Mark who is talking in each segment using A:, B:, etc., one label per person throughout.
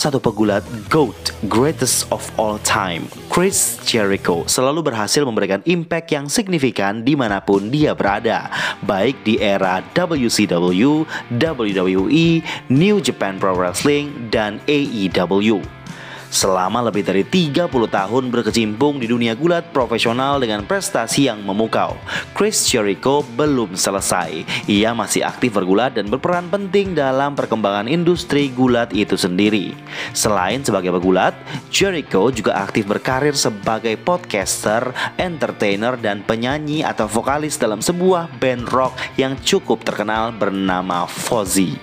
A: satu pegulat GOAT, greatest of all time, Chris Jericho selalu berhasil memberikan impact yang signifikan dimanapun dia berada, baik di era WCW, WWE, New Japan Pro Wrestling, dan AEW. Selama lebih dari 30 tahun berkecimpung di dunia gulat profesional dengan prestasi yang memukau, Chris Jericho belum selesai. Ia masih aktif bergulat dan berperan penting dalam perkembangan industri gulat itu sendiri. Selain sebagai pegulat, Jericho juga aktif berkarir sebagai podcaster, entertainer, dan penyanyi atau vokalis dalam sebuah band rock yang cukup terkenal bernama Fozzy.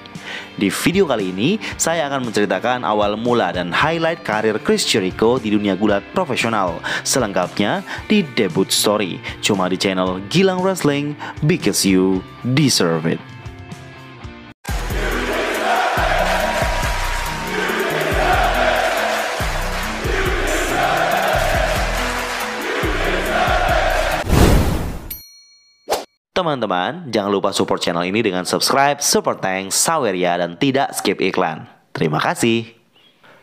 A: Di video kali ini, saya akan menceritakan awal mula dan highlight karir Chris Jericho di dunia gulat profesional. Selengkapnya di Debut Story, cuma di channel Gilang Wrestling, because you deserve it. Teman-teman, jangan lupa support channel ini dengan subscribe, super thanks, saweria, dan tidak skip iklan. Terima kasih.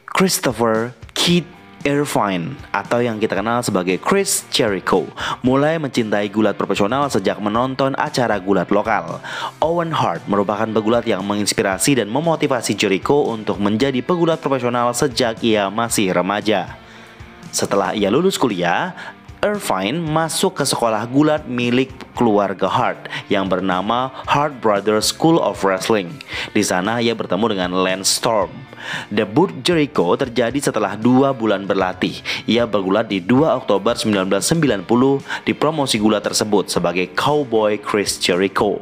A: Christopher Keith Irvine, atau yang kita kenal sebagai Chris Jericho, mulai mencintai gulat profesional sejak menonton acara gulat lokal. Owen Hart merupakan pegulat yang menginspirasi dan memotivasi Jericho untuk menjadi pegulat profesional sejak ia masih remaja. Setelah ia lulus kuliah, Irvine masuk ke sekolah gulat milik keluarga Hart yang bernama Hart Brothers School of Wrestling. Di sana ia bertemu dengan Lance Storm. Debut Jericho terjadi setelah 2 bulan berlatih. Ia bergulat di 2 Oktober 1990 di promosi gulat tersebut sebagai Cowboy Chris Jericho.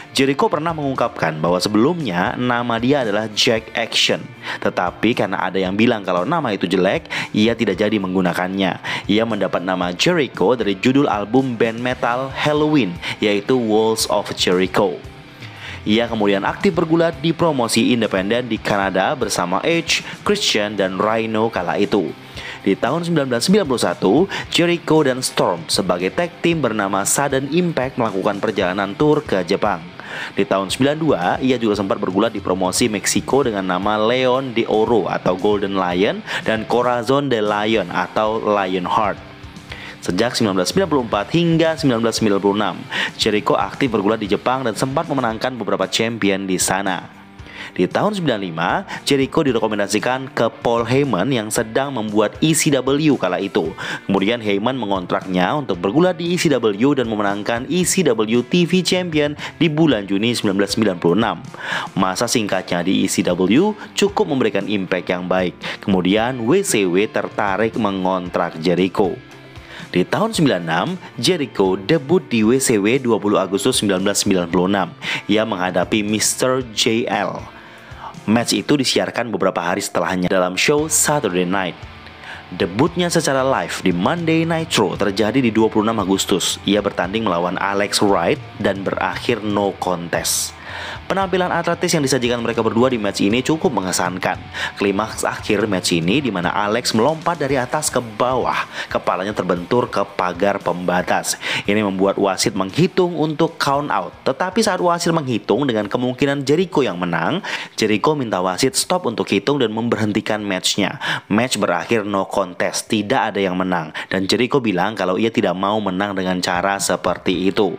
A: Jericho pernah mengungkapkan bahwa sebelumnya nama dia adalah Jack Action. Tetapi karena ada yang bilang kalau nama itu jelek, ia tidak jadi menggunakannya. Ia mendapat nama Jericho dari judul album band metal Halloween, yaitu Walls of Jericho. Ia kemudian aktif bergulat di promosi independen di Kanada bersama Edge, Christian, dan Rhino kala itu. Di tahun 1991, Jericho dan Storm sebagai tag team bernama Sudden Impact melakukan perjalanan tur ke Jepang. Di tahun 92, ia juga sempat bergulat di promosi Meksiko dengan nama Leon de Oro atau Golden Lion dan Corazon de Lion atau Lionheart. Sejak 1994 hingga 1996, Jericho aktif bergulat di Jepang dan sempat memenangkan beberapa champion di sana. Di tahun 95, Jericho direkomendasikan ke Paul Heyman yang sedang membuat ECW kala itu. Kemudian Heyman mengontraknya untuk bergulat di ECW dan memenangkan ECW TV Champion di bulan Juni 1996. Masa singkatnya di ECW cukup memberikan impact yang baik. Kemudian WCW tertarik mengontrak Jericho. Di tahun 96, Jericho debut di WCW 20 Agustus 1996. Ia menghadapi Mr. JL. Match itu disiarkan beberapa hari setelahnya dalam show Saturday Night. Debutnya secara live di Monday Nitro terjadi di 26 Agustus. Ia bertanding melawan Alex Wright dan berakhir no contest. Penampilan atletis yang disajikan mereka berdua di match ini cukup mengesankan. Klimaks akhir match ini di mana Alex melompat dari atas ke bawah, kepalanya terbentur ke pagar pembatas. Ini membuat wasit menghitung untuk count out. Tetapi saat wasit menghitung dengan kemungkinan Jericho yang menang, Jericho minta wasit stop untuk hitung dan memberhentikan matchnya. Match berakhir no contest, tidak ada yang menang. Dan Jericho bilang kalau ia tidak mau menang dengan cara seperti itu.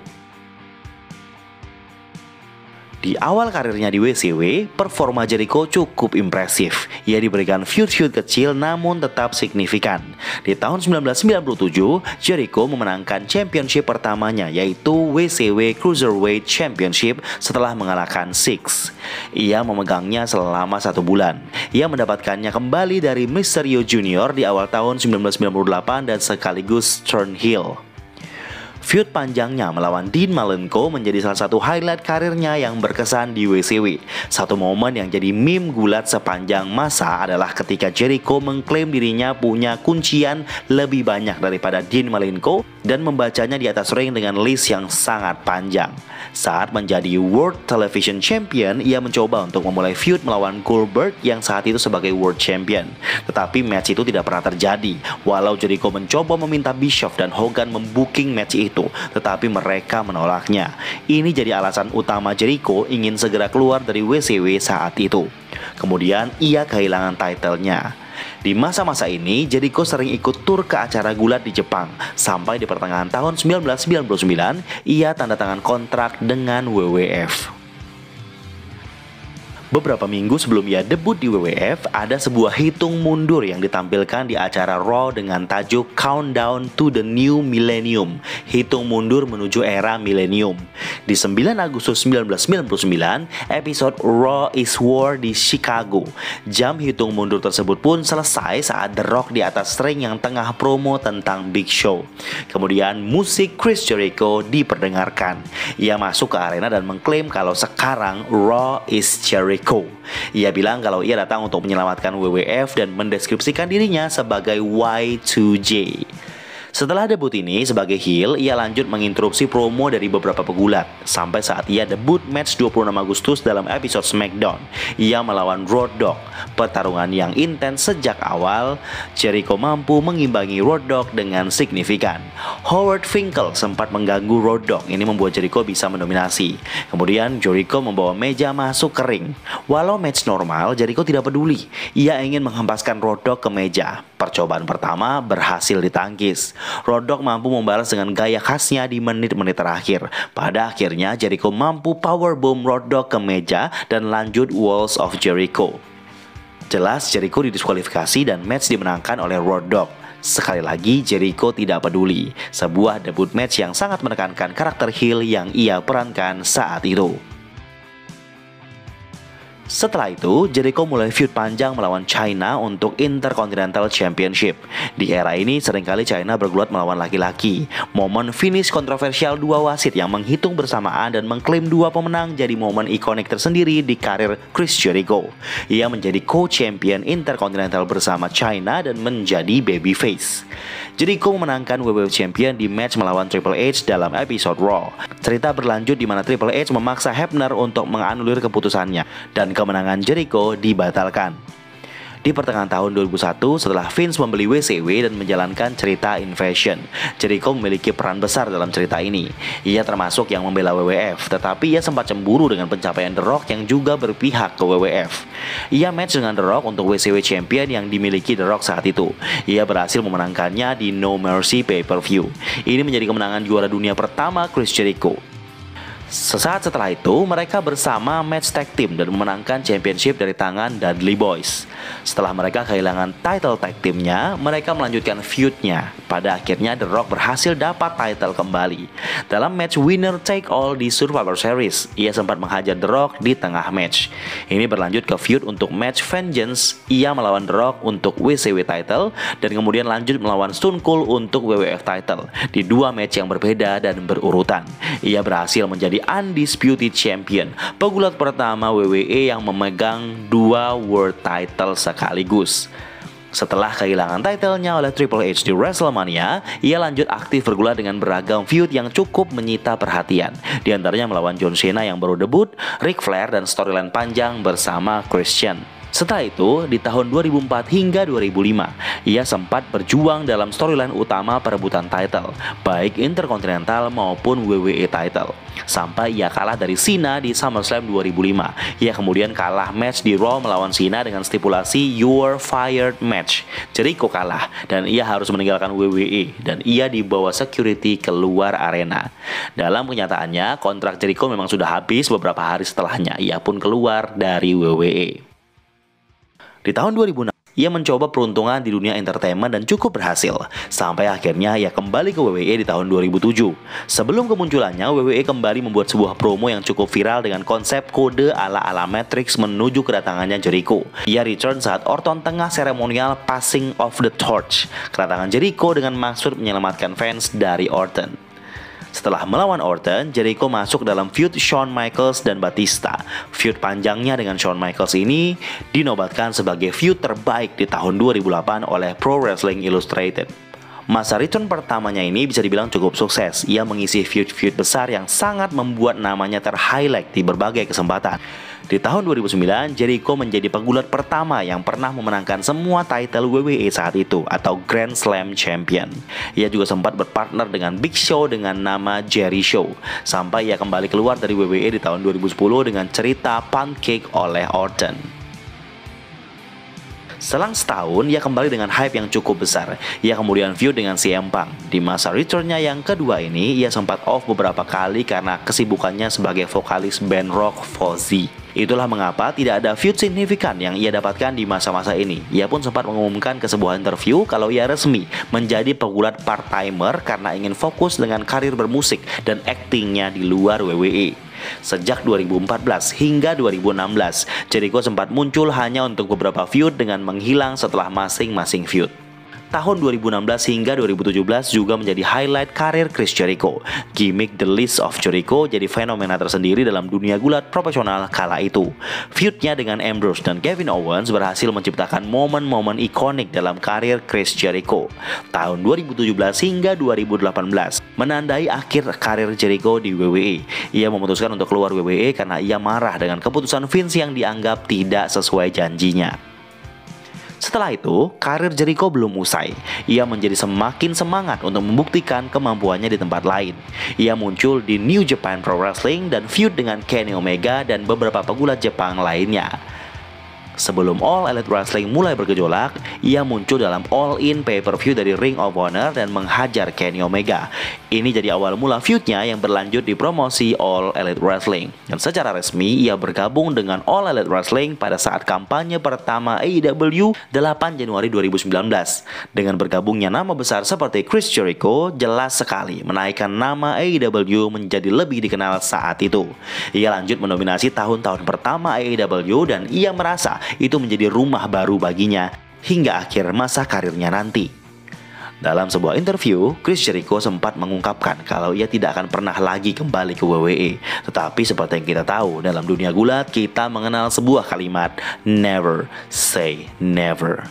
A: Di awal karirnya di WCW, performa Jericho cukup impresif. Ia diberikan feud-feud kecil namun tetap signifikan. Di tahun 1997, Jericho memenangkan championship pertamanya yaitu WCW Cruiserweight Championship setelah mengalahkan Six. Ia memegangnya selama 1 bulan. Ia mendapatkannya kembali dari Mysterio Jr. di awal tahun 1998 dan sekaligus Turnhill. Feud panjangnya melawan Dean Malenko menjadi salah satu highlight karirnya yang berkesan di WCW. Satu momen yang jadi meme gulat sepanjang masa adalah ketika Jericho mengklaim dirinya punya kuncian lebih banyak daripada Dean Malenko dan membacanya di atas ring dengan list yang sangat panjang. Saat menjadi World Television Champion, ia mencoba untuk memulai feud melawan Goldberg yang saat itu sebagai World Champion. Tetapi match itu tidak pernah terjadi. Walau Jericho mencoba meminta Bischoff dan Hogan membooking match itu, itu, tetapi mereka menolaknya. Ini jadi alasan utama Jericho ingin segera keluar dari WCW saat itu. Kemudian ia kehilangan title-nya. Di masa-masa ini, Jericho sering ikut tur ke acara gulat di Jepang. Sampai di pertengahan tahun 1999, ia tanda tangan kontrak dengan WWF. Beberapa minggu sebelum ia debut di WWF, ada sebuah hitung mundur yang ditampilkan di acara Raw dengan tajuk Countdown to the New Millennium, hitung mundur menuju era milenium. Di 9 Agustus 1999, episode Raw is War di Chicago. Jam hitung mundur tersebut pun selesai saat The Rock di atas ring yang tengah promo tentang Big Show. Kemudian musik Chris Jericho diperdengarkan. Ia masuk ke arena dan mengklaim kalau sekarang Raw is Jericho. Ia bilang kalau ia datang untuk menyelamatkan WWF dan mendeskripsikan dirinya sebagai Y2J. Setelah debut ini sebagai heel, ia lanjut menginterupsi promo dari beberapa pegulat. Sampai saat ia debut match 26 Agustus dalam episode SmackDown. Ia melawan Road Dogg. Pertarungan yang intens sejak awal, Jericho mampu mengimbangi Road Dogg dengan signifikan. Howard Finkel sempat mengganggu Road Dogg. Ini membuat Jericho bisa mendominasi. Kemudian Jericho membawa meja masuk ke ring. Walau match normal, Jericho tidak peduli. Ia ingin menghempaskan Road Dogg ke meja. Percobaan pertama berhasil ditangkis. Road Dogg mampu membalas dengan gaya khasnya di menit-menit terakhir. Pada akhirnya Jericho mampu powerbomb Road Dogg ke meja dan lanjut Walls of Jericho. Jelas Jericho didiskualifikasi dan match dimenangkan oleh Road Dogg. Sekali lagi Jericho tidak peduli. Sebuah debut match yang sangat menekankan karakter heel yang ia perankan saat itu. Setelah itu, Jericho mulai feud panjang melawan Chyna untuk Intercontinental Championship. Di era ini, seringkali Chyna bergulat melawan laki-laki. Momen finish kontroversial dua wasit yang menghitung bersamaan dan mengklaim dua pemenang jadi momen ikonik tersendiri di karir Chris Jericho. Ia menjadi co-champion Intercontinental bersama Chyna dan menjadi babyface. Jericho memenangkan WWE Champion di match melawan Triple H dalam episode Raw. Cerita berlanjut di mana Triple H memaksa Hebner untuk menganulir keputusannya dan kemenangan Jericho dibatalkan. Di pertengahan tahun 2001, setelah Vince membeli WCW dan menjalankan cerita Invasion, Jericho memiliki peran besar dalam cerita ini. Ia termasuk yang membela WWF, tetapi ia sempat cemburu dengan pencapaian The Rock yang juga berpihak ke WWF. Ia match dengan The Rock untuk WCW Champion yang dimiliki The Rock saat itu. Ia berhasil memenangkannya di No Mercy Pay-Per-View. Ini menjadi kemenangan juara dunia pertama Chris Jericho. Sesaat setelah itu, mereka bersama match tag team dan memenangkan championship dari tangan Dudley Boyz. Setelah mereka kehilangan title tag teamnya, mereka melanjutkan feud-nya. Pada akhirnya The Rock berhasil dapat title kembali. Dalam match winner take all di Survivor Series, ia sempat menghajar The Rock di tengah match. Ini berlanjut ke feud untuk match Vengeance. Ia melawan The Rock untuk WCW title dan kemudian lanjut melawan Stone Cold untuk WWF title di dua match yang berbeda dan berurutan. Ia berhasil menjadi undisputed champion, pegulat pertama WWE yang memegang dua world title sekaligus. Setelah kehilangan titlenya oleh Triple H di WrestleMania, ia lanjut aktif bergulat dengan beragam feud yang cukup menyita perhatian. Di antaranya melawan John Cena yang baru debut, Ric Flair, dan storyline panjang bersama Christian. Setelah itu, di tahun 2004 hingga 2005, ia sempat berjuang dalam storyline utama perebutan title, baik Intercontinental maupun WWE title. Sampai ia kalah dari Cena di SummerSlam 2005. Ia kemudian kalah match di Raw melawan Cena dengan stipulasi "You're fired" match. Jericho kalah dan ia harus meninggalkan WWE dan ia dibawa security keluar arena. Dalam kenyataannya, kontrak Jericho memang sudah habis beberapa hari setelahnya. Ia pun keluar dari WWE. Di tahun 2006, ia mencoba peruntungan di dunia entertainment dan cukup berhasil. Sampai akhirnya ia kembali ke WWE di tahun 2007. Sebelum kemunculannya, WWE kembali membuat sebuah promo yang cukup viral dengan konsep kode ala-ala Matrix menuju kedatangannya Jericho. Ia return saat Orton tengah seremonial passing of the torch. Kedatangan Jericho dengan maksud menyelamatkan fans dari Orton. Setelah melawan Orton, Jericho masuk dalam feud Shawn Michaels dan Batista. Feud panjangnya dengan Shawn Michaels ini dinobatkan sebagai feud terbaik di tahun 2008 oleh Pro Wrestling Illustrated. Masa return pertamanya ini bisa dibilang cukup sukses. Ia mengisi feud-feud besar yang sangat membuat namanya ter-highlight di berbagai kesempatan. Di tahun 2009, Jericho menjadi pegulat pertama yang pernah memenangkan semua title WWE saat itu atau Grand Slam Champion. Ia juga sempat berpartner dengan Big Show dengan nama Jerry Show, sampai ia kembali keluar dari WWE di tahun 2010 dengan cerita Pancake oleh Orton. Selang setahun, ia kembali dengan hype yang cukup besar. Ia kemudian feud dengan CM Punk. Di masa returnnya yang kedua ini, ia sempat off beberapa kali karena kesibukannya sebagai vokalis band rock Fozzy. Itulah mengapa tidak ada feud signifikan yang ia dapatkan di masa-masa ini. Ia pun sempat mengumumkan ke sebuah interview kalau ia resmi menjadi pegulat part-timer karena ingin fokus dengan karir bermusik dan aktingnya di luar WWE. Sejak 2014 hingga 2016, Jericho sempat muncul hanya untuk beberapa feud dengan menghilang setelah masing-masing feud. Tahun 2016 hingga 2017 juga menjadi highlight karir Chris Jericho. Gimmick The List of Jericho jadi fenomena tersendiri dalam dunia gulat profesional kala itu. Feudnya dengan Ambrose dan Kevin Owens berhasil menciptakan momen-momen ikonik dalam karir Chris Jericho. Tahun 2017 hingga 2018 menandai akhir karir Jericho di WWE. Ia memutuskan untuk keluar WWE karena ia marah dengan keputusan Vince yang dianggap tidak sesuai janjinya. Setelah itu, karir Jericho belum usai. Ia menjadi semakin semangat untuk membuktikan kemampuannya di tempat lain. Ia muncul di New Japan Pro Wrestling dan feud dengan Kenny Omega dan beberapa pegulat Jepang lainnya. Sebelum All Elite Wrestling mulai bergejolak, ia muncul dalam All In pay-per-view dari Ring of Honor dan menghajar Kenny Omega. Ini jadi awal mula feudnya yang berlanjut di promosi All Elite Wrestling. Dan secara resmi, ia bergabung dengan All Elite Wrestling pada saat kampanye pertama AEW 8 Januari 2019. Dengan bergabungnya nama besar seperti Chris Jericho, jelas sekali menaikkan nama AEW menjadi lebih dikenal saat itu. Ia lanjut mendominasi tahun-tahun pertama AEW dan ia merasa itu menjadi rumah baru baginya hingga akhir masa karirnya nanti. Dalam sebuah interview, Chris Jericho sempat mengungkapkan kalau ia tidak akan pernah lagi kembali ke WWE. Tetapi seperti yang kita tahu, dalam dunia gulat kita mengenal sebuah kalimat, never say never.